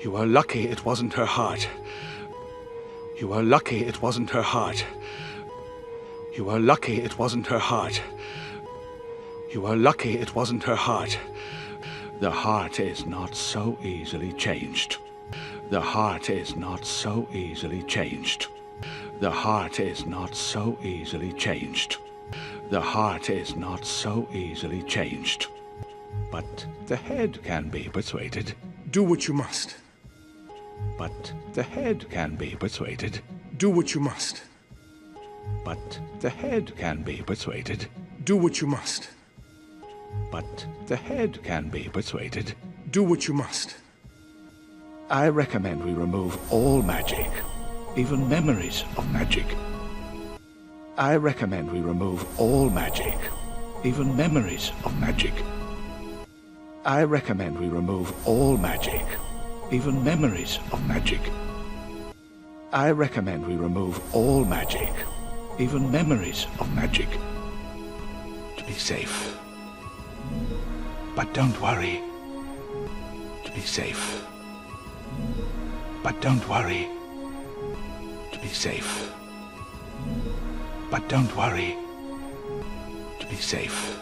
You are lucky it wasn't her heart. You are lucky it wasn't her heart. You are lucky it wasn't her heart. You are lucky it wasn't her heart. The heart is not so easily changed. The heart is not so easily changed. The heart is not so easily changed. The heart is not so easily changed. But the head can be persuaded. Do what you must. But the head can be persuaded. Do what you must. But the head can be persuaded. Do what you must. But the head can be persuaded. Do what you must. I recommend we remove all magic, even memories of magic. I recommend we remove all magic, even memories of magic. I recommend we remove all magic, even memories of magic. I recommend we remove all magic, even memories of magic. To be safe. But don't worry. To be safe. But don't worry. To be safe. But don't worry. To be safe.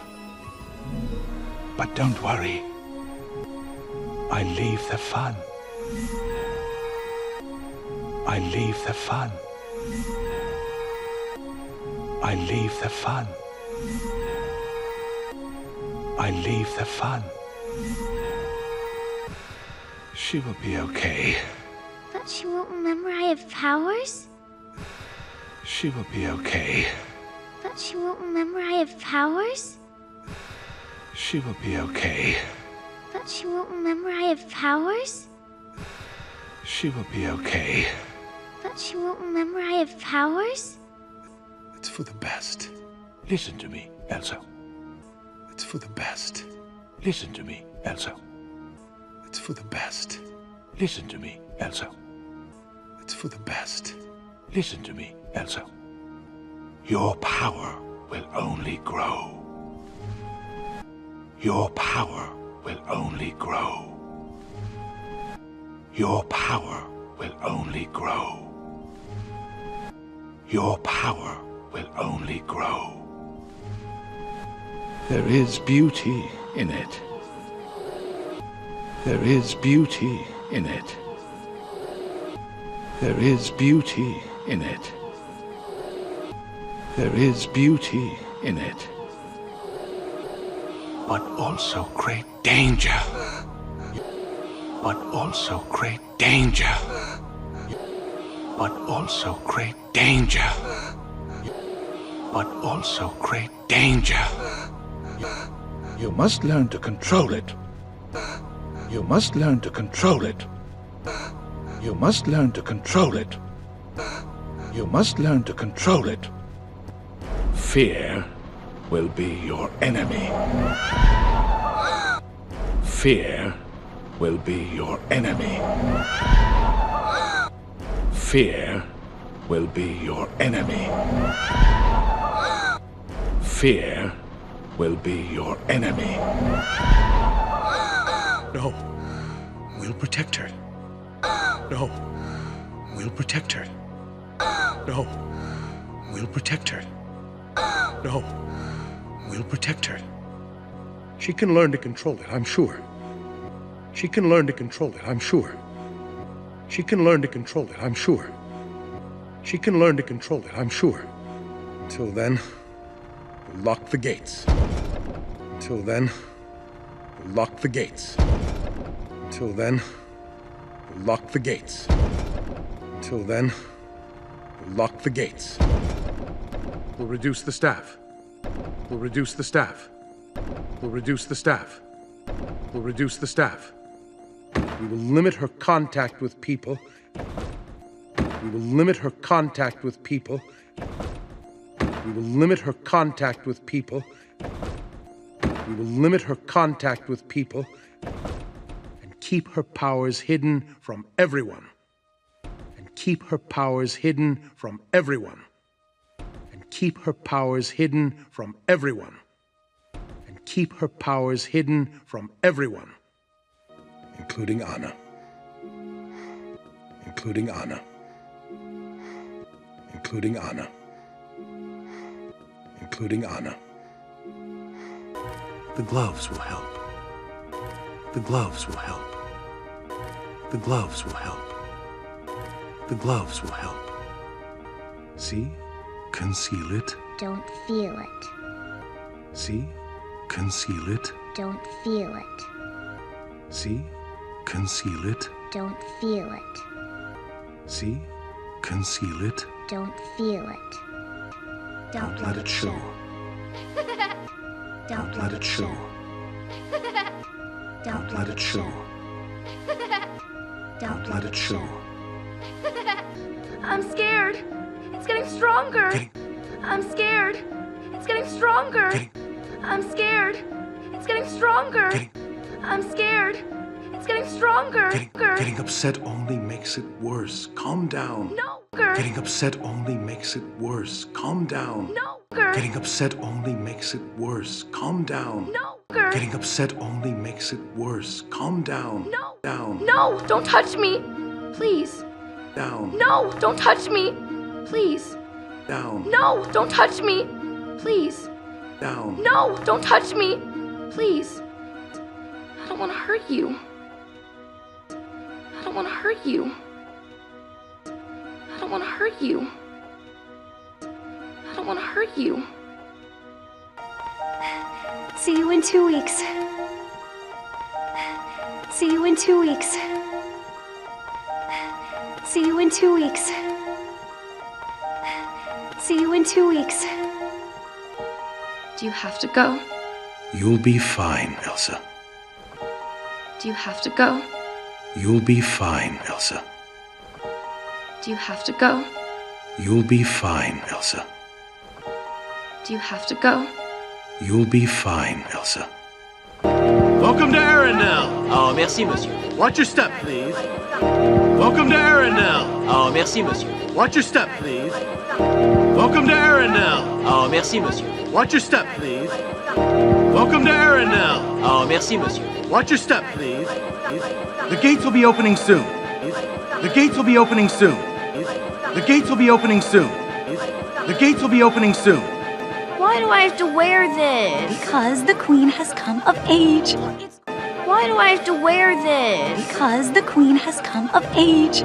But don't worry. I leave the fun. I leave the fun. I leave the fun. I leave the fun. She will be okay. But she won't remember I have powers? She will be okay. But she won't remember I have powers? She will be okay. But she won't remember I have powers? She will be okay. But she won't remember I have powers? It's for the best. Listen to me, Elsa. It's for the best. Listen to me, Elsa. It's for the best. Listen to me, Elsa. It's for the best. Listen to me, Elsa. Your power will only grow. Your power will only grow. Your power will only grow. Your power will only grow. There is beauty in it. There is beauty in it. There is beauty in it. There is beauty in it. But also great danger. But also great danger. But also great danger. But also great danger. You must learn to control it. You must learn to control it. You must learn to control it. You must learn to control it. Fear will be your enemy. Fear will be your enemy. Fear will be your enemy. Fear will be your enemy. No. We'll protect her. No. We'll protect her. No. We'll protect her. No. We'll protect her. She can learn to control it, I'm sure. She can learn to control it, I'm sure. She can learn to control it, I'm sure. She can learn to control it, I'm sure. Until then, we'll lock the gates. Until then, we'll lock the gates. Until then, we'll lock the gates. Until then, we'll lock the gates. We'll reduce the staff. We'll reduce the staff. We'll reduce the staff. We'll reduce the staff. We will limit her contact with people. We will limit her contact with people. We will limit her contact with people. We will limit her contact with people and keep her powers hidden from everyone. And keep her powers hidden from everyone. And keep her powers hidden from everyone. And keep her powers hidden from everyone, including Anna. including Anna. Including Anna. Including Anna. The gloves will help. The gloves will help. The gloves will help. The gloves will help. See? Conceal it. Don't feel it. See? Conceal it. Don't feel it. See? Conceal it. Don't feel it. See? Conceal it. Don't feel it. Don't let it show. Don't let it show. Don't let it show. Don't let it show. I'm scared. It's getting stronger. I'm scared. It's getting stronger. I'm scared. It's getting stronger. I'm scared. It's getting stronger. Getting upset only makes it worse. Calm down. No. Getting upset only makes it worse. Calm down. No. Getting upset only makes it worse. Calm down. No. Getting upset only makes it worse. Calm down. No. Down. No, don't touch me. Please. Down. No, don't touch me. Please. Down. No, don't touch me. Please. Down. No, don't touch me. Please. I don't want to hurt you. I don't want to hurt you. I don't want to hurt you. I don't want to hurt you. See you in 2 weeks. See you in 2 weeks. See you in 2 weeks. See you in 2 weeks. Do you have to go? You'll be fine, Elsa. Do you have to go? You'll be fine, Elsa. Do you have to go? You'll be fine, Elsa. Do you have to go? You'll be fine, Elsa. Welcome to Arendelle. Oh, merci, monsieur. Watch your step, please. Welcome to Arendelle. Oh, merci, monsieur. Watch your step, please. Welcome to Arendelle. Oh, merci, monsieur. Watch your step, please. Welcome to Arendelle. Oh, merci, monsieur. Watch your step, please. The gates will be opening soon. The gates will be opening soon. The gates will be opening soon. The gates will be opening soon. Why do I have to wear this? Because the queen has come of age. Why do I have to wear this? Because the queen has come of age.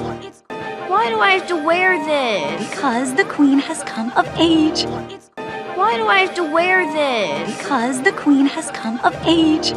Why do I have to wear this? Because the queen has come of age. Why do I have to wear this? Because the queen has come of age.